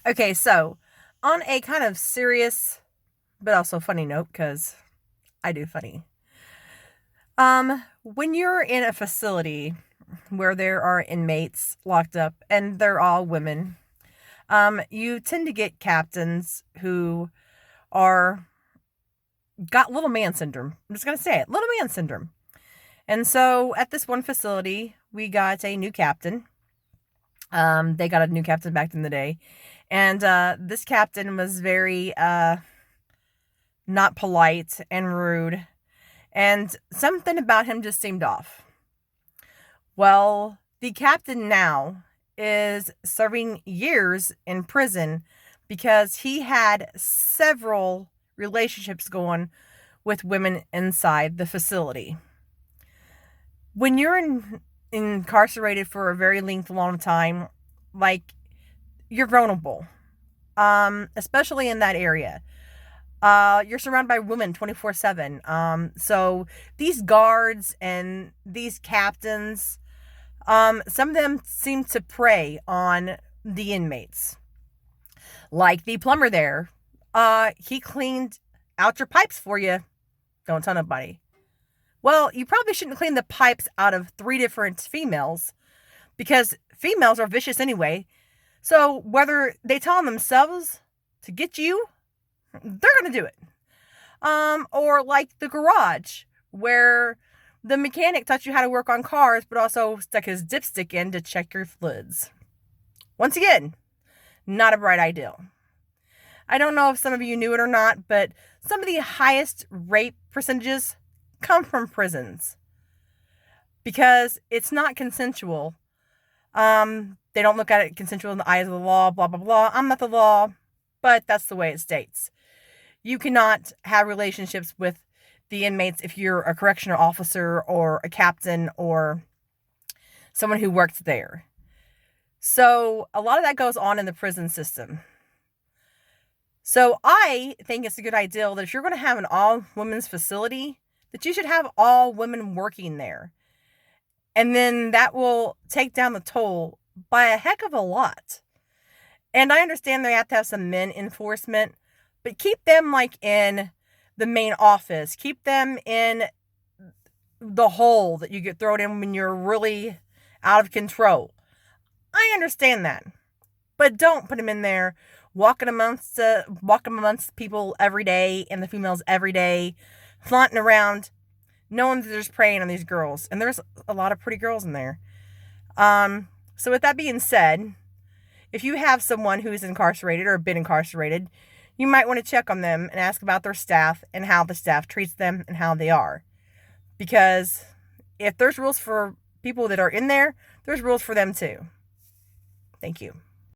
Okay, so on a kind of serious but also funny note, because I do funny. When you're in a facility where there are inmates locked up and they're all women, you tend to get captains who are got little man syndrome. I'm just gonna say it, little man syndrome. And so at this one facility, we got a new captain. They got a new captain back in the day, and this captain was very not polite and rude, and something about him just seemed off. Well, the captain now is serving years in prison because he had several relationships going with women inside the facility. When you're incarcerated for a very length long time, like, you're vulnerable, especially in that area. You're surrounded by women 24/7. So these guards and these captains, some of them seem to prey on the inmates. Like the plumber there, he cleaned out your pipes for you. Don't tell nobody. Well, you probably shouldn't clean the pipes out of three different females because females are vicious anyway. So whether they tell on themselves to get you, they're gonna do it. Or like the garage where the mechanic taught you how to work on cars, but also stuck his dipstick in to check your fluids. Once again, not a bright idea. I don't know if some of you knew it or not, but some of the highest rape percentages come from prisons because it's not consensual. They don't look at it consensual in the eyes of the law, blah, blah, blah. I'm not the law, but that's the way it states. You cannot have relationships with the inmates if you're a correctional officer or a captain or someone who works there. So a lot of that goes on in the prison system. So I think it's a good idea that if you're going to have an all women's facility, that you should have all women working there. And then that will take down the toll by a heck of a lot. And I understand they have to have some men enforcement, but keep them like in the main office. Keep them in the hole that you get thrown in when you're really out of control. I understand that. But don't put them in there walking amongst people every day and the females every day, flaunting around, knowing that there's preying on these girls. And there's a lot of pretty girls in there. So with that being said, if you have someone who is incarcerated or been incarcerated, you might want to check on them and ask about their staff and how the staff treats them and how they are. Because if there's rules for people that are in there, there's rules for them too. Thank you.